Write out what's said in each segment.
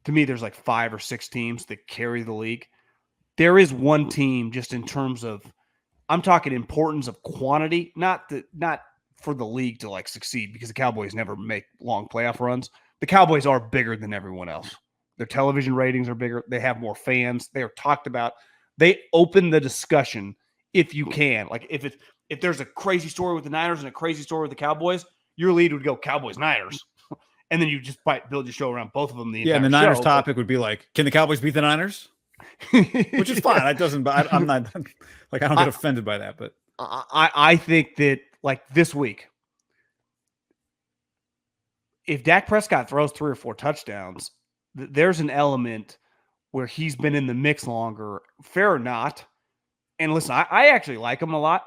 to me, there's like 5 or 6 teams that carry the league. There is one team just in terms of, I'm talking importance of quantity, not for the league to like succeed, because the Cowboys never make long playoff runs. The Cowboys are bigger than everyone else. Their television ratings are bigger. They have more fans. They are talked about. They open the discussion if you can. Like if there's a crazy story with the Niners and a crazy story with the Cowboys, your lead would go Cowboys Niners. And then you just build your show around both of them. And the Niners topic would be like, can the Cowboys beat the Niners? Which is fine. It doesn't. I'm not like, I don't get offended by that. But I think that like this week, if Dak Prescott throws 3 or 4 touchdowns, there's an element where he's been in the mix longer, fair or not. And listen, I actually like him a lot.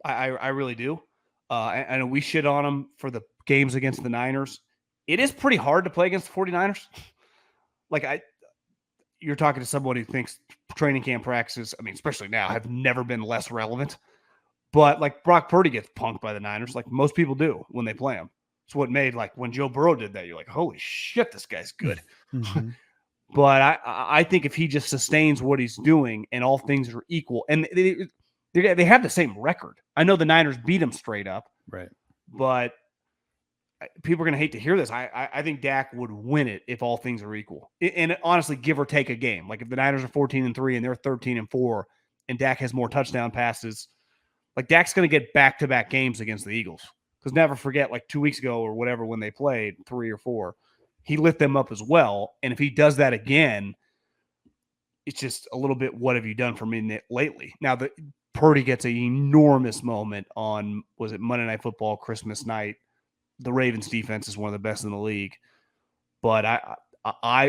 I really do. I know we shit on him for the games against the Niners. It is pretty hard to play against the 49ers. Like you're talking to someone who thinks training camp practices, I mean, especially now, have never been less relevant. But like Brock Purdy gets punked by the Niners, like most people do when they play him. It's what made, like when Joe Burrow did that, you're like, holy shit, this guy's good. Mm-hmm. But I think if he just sustains what he's doing and all things are equal, and they have the same record. I know the Niners beat him straight up, right? But people are going to hate to hear this. I think Dak would win it if all things are equal. And honestly, give or take a game. Like if the Niners are 14-3 and they're 13-4 and Dak has more touchdown passes, like Dak's going to get back-to-back games against the Eagles. Because never forget, like 2 weeks ago or whatever, when they played 3 or 4, he lit them up as well. And if he does that again, it's just a little bit, what have you done for me lately? Now, Purdy gets an enormous moment on, was it Monday Night Football, Christmas night? The Ravens defense is one of the best in the league. But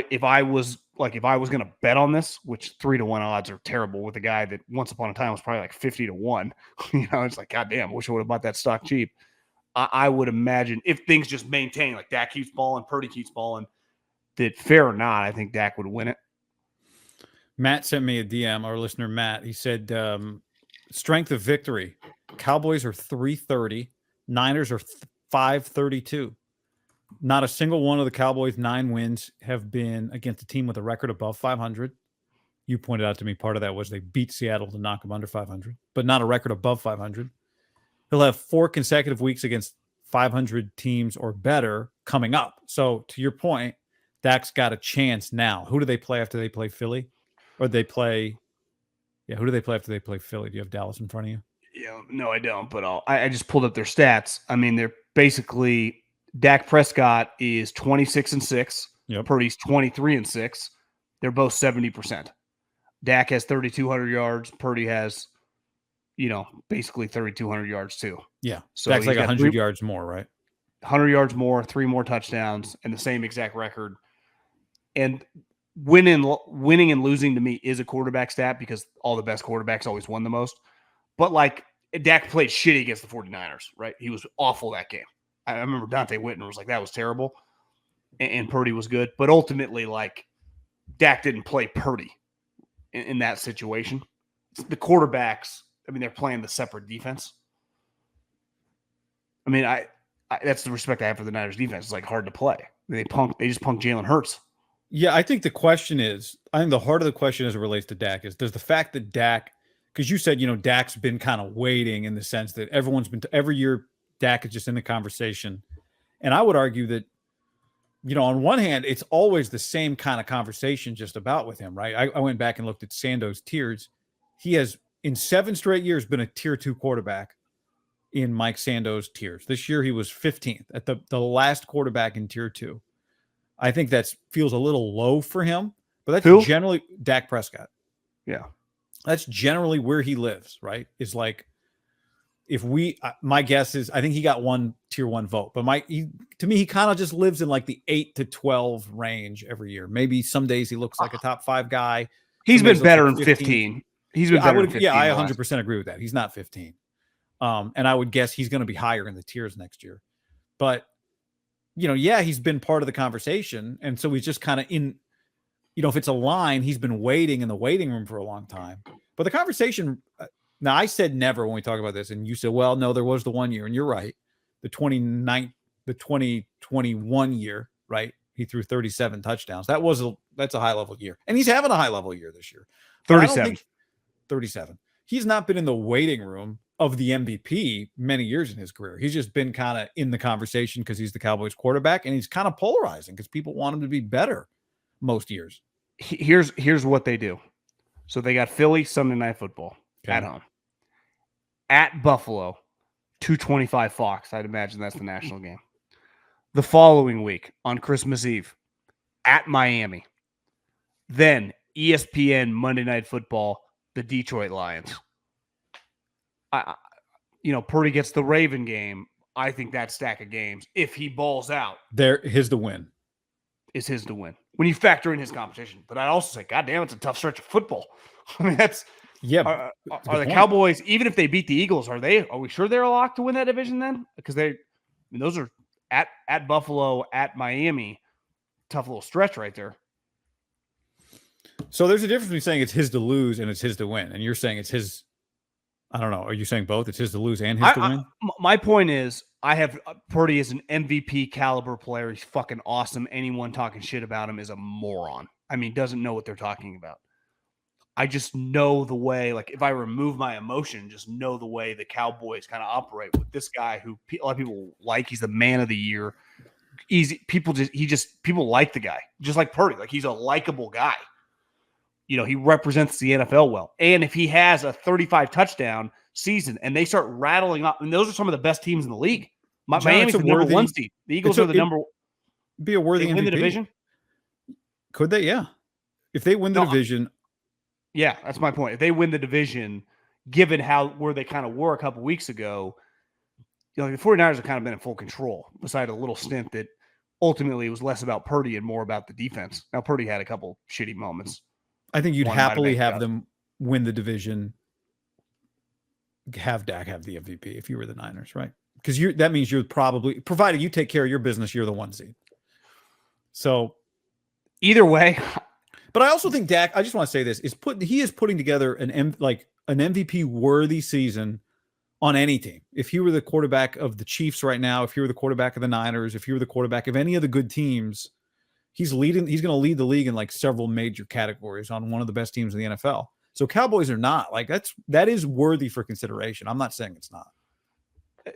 if I was going to bet on this, which 3-1 odds are terrible with a guy that once upon a time was probably like 50-1, it's like, God damn, I wish I would have bought that stock cheap. I would imagine if things just maintain, like Dak keeps balling, Purdy keeps balling, that fair or not, I think Dak would win it. Matt sent me a DM, our listener Matt. He said, strength of victory. Cowboys are 330. Niners are 532. Not a single one of the Cowboys' 9 wins have been against a team with a record above 500. You pointed out to me part of that was they beat Seattle to knock them under 500, but not a record above 500. He'll have 4 consecutive weeks against 500 teams or better coming up. So to your point, Dak's got a chance now. Who do they play after they play Philly? Or they play, who do they play after they play Philly? Do you have Dallas in front of you? Yeah, no, I don't. But I just pulled up their stats. I mean, they're basically, Dak Prescott is 26-6. Yep. Purdy's 23-6. They're both 70%. Dak has 3,200 yards. Purdy has, basically 3,200 yards too. Yeah. So Dak's like 100 yards more, right? 100 yards more, 3 more touchdowns, and the same exact record. And winning and losing to me is a quarterback stat because all the best quarterbacks always won the most. But like Dak played shitty against the 49ers, right? He was awful that game. I remember Dante Whitner was like, that was terrible. And Purdy was good. But ultimately, like, Dak didn't play Purdy in that situation. The quarterbacks, they're playing the separate defense. I that's the respect I have for the Niners defense. It's like hard to play. They just punked Jalen Hurts. Yeah, I think the question is, the heart of the question as it relates to Dak is, there's the fact that Dak, because you said, Dak's been kind of waiting in the sense that every year Dak is just in the conversation. And I would argue that, on one hand, it's always the same kind of conversation just about with him, right? I went back and looked at Sando's tiers. He has, in 7 straight years, been a tier 2 quarterback in Mike Sando's tiers. This year, he was 15th at the last quarterback in tier 2. I think that feels a little low for him, but that's generally Dak Prescott. Yeah. That's generally where he lives, right? Is like, my guess is, I think he got 1 tier 1 vote, but to me, he kind of just lives in like the 8 to 12 range every year. Maybe some days he looks like a top 5 guy. He's been better in 15. He's been better in 15. Yeah, I 100% agree with that. He's not 15. And I would guess he's going to be higher in the tiers next year. But, he's been part of the conversation. And so he's just kind of in, if it's a line, he's been waiting in the waiting room for a long time. But the conversation, now I said never when we talk about this. And you said, well, no, there was the 1 year. And you're right. The 2021 year, right? he threw 37 touchdowns. That's a high level year. And he's having a high level year this year. 37. 37. He's not been in the waiting room of the MVP many years in his career. He's just been kind of in the conversation because he's the Cowboys quarterback, and he's kind of polarizing because people want him to be better most years. Here's what they do. So they got Philly Sunday Night Football at home. At Buffalo, 225 Fox. I'd imagine that's the national game. The following week on Christmas Eve, at Miami. Then ESPN Monday Night Football, the Detroit Lions. Purdy gets the Raven game. I think that stack of games, if he balls out, his to win. Is his to win when you factor in his competition. But I also say, God damn, it's a tough stretch of football. I mean, that's Are the Cowboys, even if they beat the Eagles, are we sure they're a lock to win that division then? Because those are at Buffalo, at Miami, tough little stretch right there. So there's a difference between saying it's his to lose and it's his to win, and you're saying it's his. I don't know. Are you saying both? It's his to lose and his to win? My point is, I have Purdy as an MVP caliber player. He's fucking awesome. Anyone talking shit about him is a moron. I mean, doesn't know what they're talking about. I just know the way, like if I remove my emotion, just know the way the Cowboys kind of operate with this guy who a lot of people like. He's the man of the year. People like the guy, just like Purdy. Like he's a likable guy. He represents the NFL well. And if he has a 35 touchdown season and they start rattling up, and those are some of the best teams in the league. Miami's the number one seed. The Eagles are the number. Be a worthy MVP. Win the division. Could they? Yeah. If they win the division. Yeah, that's my point. If they win the division, given where they kind of were a couple weeks ago, the 49ers have kind of been in full control, beside a little stint that ultimately was less about Purdy and more about the defense. Now, Purdy had a couple shitty moments. I think you'd happily have them win the division, have Dak have the MVP if you were the Niners, right? Because that means you're probably, provided you take care of your business, you're the one seed. So either way. But I also think Dak, I just want to say this, he is putting together an MVP worthy season on any team. If he were the quarterback of the Chiefs right now, if he were the quarterback of the Niners, if he were the quarterback of any of the good teams, he's going to lead the league in like several major categories on one of the best teams in the NFL. So Cowboys are not like that is worthy for consideration. I'm not saying it's not.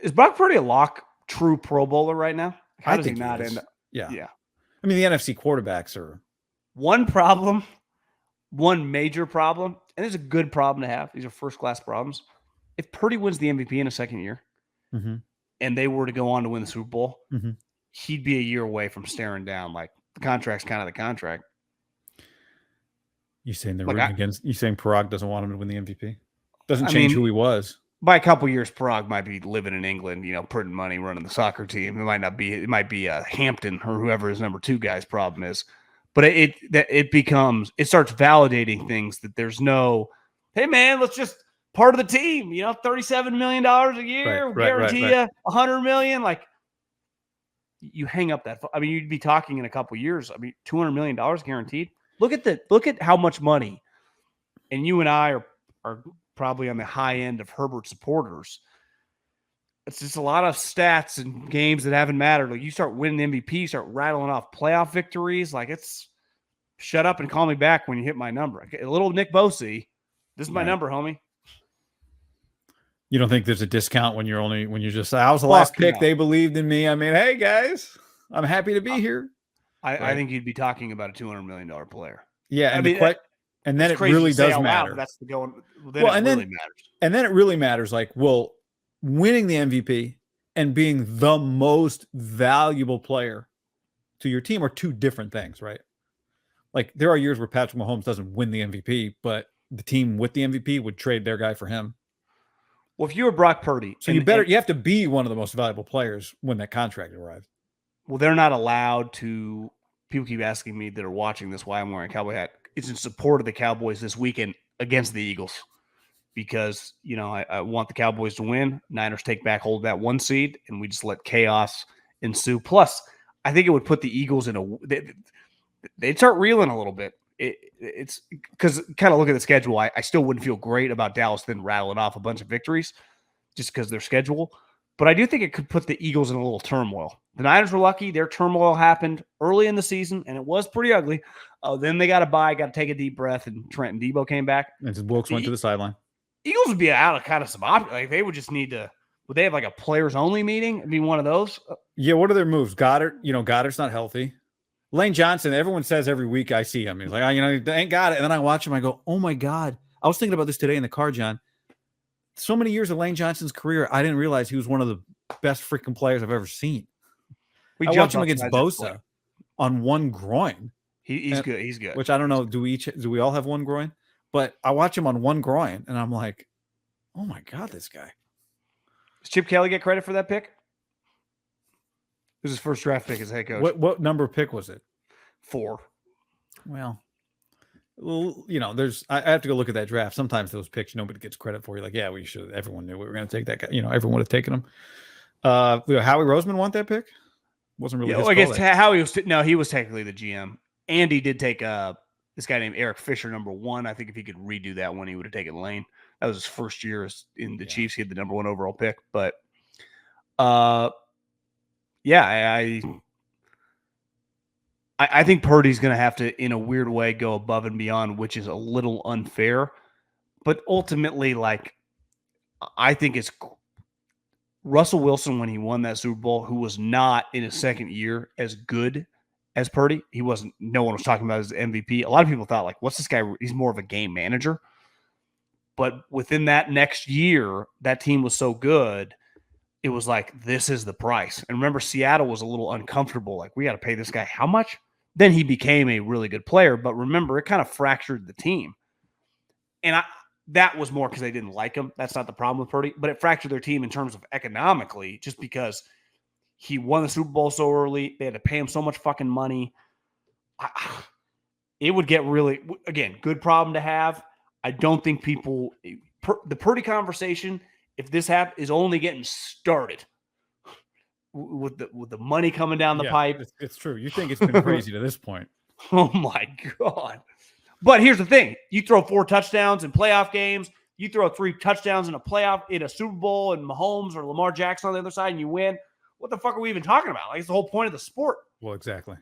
Is Brock Purdy a lock true Pro Bowler right now? How does he not end up? Yeah. I mean, the NFC quarterbacks are one major problem, and it's a good problem to have. These are first-class problems. If Purdy wins the MVP in a second year, and they were to go on to win the Super Bowl, he'd be a year away from staring down. Like the contract's kind of the contract. You saying they're rooting against? You saying Parag doesn't want him to win the MVP? Doesn't change who he was. By a couple years, Parag might be living in England, putting money, running the soccer team. It might not be. It might be Hampton or whoever his number 2 guy's problem is. But it starts validating things that there's no, hey man, let's just part of the team. $37 million a year, guarantee you $100 million. Like you hang up that. I mean, you'd be talking in a couple years. I mean, $200 million guaranteed. Look at how much money, and you and I are probably on the high end of Herbert supporters. It's just a lot of stats and games that haven't mattered. Like you start winning MVP, you start rattling off playoff victories. Like it's shut up and call me back when you hit my number. A little Nick Bosa. This is my number, homie. You don't think there's a discount when you're just, I was the last pick. They believed in me. I mean, hey guys, I'm happy to be here. I think you'd be talking about a $200 million player. Yeah. And then it really does matter. Loud, that's the going. Then it really matters. And then it really matters. Like, well, winning the MVP and being the most valuable player to your team are two different things, right? Like there are years where Patrick Mahomes doesn't win the MVP, but the team with the MVP would trade their guy for him. Well, if you were Brock Purdy, so you have to be one of the most valuable players when that contract arrives. Well, they're not allowed to. People keep asking me that are watching this why I'm wearing a Cowboy hat. It's in support of the Cowboys this weekend against the Eagles. Because, I want the Cowboys to win. Niners take back hold of that 1 seed, and we just let chaos ensue. Plus, I think it would put the Eagles in they'd start reeling a little bit. It's because kind of look at the schedule. I still wouldn't feel great about Dallas then rattling off a bunch of victories just because their schedule. But I do think it could put the Eagles in a little turmoil. The Niners were lucky. Their turmoil happened early in the season, and it was pretty ugly. Then they got to got to take a deep breath, and Trent and Debo came back. And Wilkes went to the sideline. Eagles would be out of kind of some options. Like, they would just need to – would they have like a players-only meeting? It'd be one of those. Yeah, what are their moves? Goddard's not healthy. Lane Johnson, everyone says every week I see him. He's like, they ain't got it. And then I watch him. I go, oh, my God. I was thinking about this today in the car, John. So many years of Lane Johnson's career, I didn't realize he was one of the best freaking players I've ever seen. I watched him against Bosa on one groin. He's good. He's good. Which I don't know. Do we all have one groin? But I watch him on one groin, and I'm like, oh, my God, this guy. Does Chip Kelly get credit for that pick? It was his first draft pick as head coach. What number pick was it? 4. Well, I have to go look at that draft. Sometimes those picks nobody gets credit for. You're like, yeah, we should. Everyone knew we were going to take that guy. Everyone would have taken him. Howie Roseman want that pick? Wasn't really. I guess Howie was. No, he was technically the GM. Andy did take this guy named Eric Fisher, number 1. I think if he could redo that one, he would have taken Lane. That was his first year in the Chiefs. He had the number 1 overall pick. But, I think Purdy's going to have to, in a weird way, go above and beyond, which is a little unfair. But ultimately, I think it's Russell Wilson, when he won that Super Bowl, who was not in his second year as good as Purdy. He wasn't. No one was talking about his MVP. A lot of people thought, what's this guy? He's more of a game manager. But within that next year, that team was so good, it was like, this is the price. And remember, Seattle was a little uncomfortable. We got to pay this guy how much? Then he became a really good player. But remember, it kind of fractured the team. And that was more because they didn't like him. That's not the problem with Purdy. But it fractured their team in terms of economically, just because he won the Super Bowl so early. They had to pay him so much fucking money. It would get really, again, good problem to have. I don't think the Purdy conversation, if this is only getting started with the money coming down the pipe. It's true. You think it's been crazy to this point. Oh, my God. But here's the thing. You throw 4 touchdowns in playoff games. You throw 3 touchdowns in a Super Bowl, and Mahomes or Lamar Jackson on the other side, and you win. What the fuck are we even talking about? It's the whole point of the sport. Well, exactly.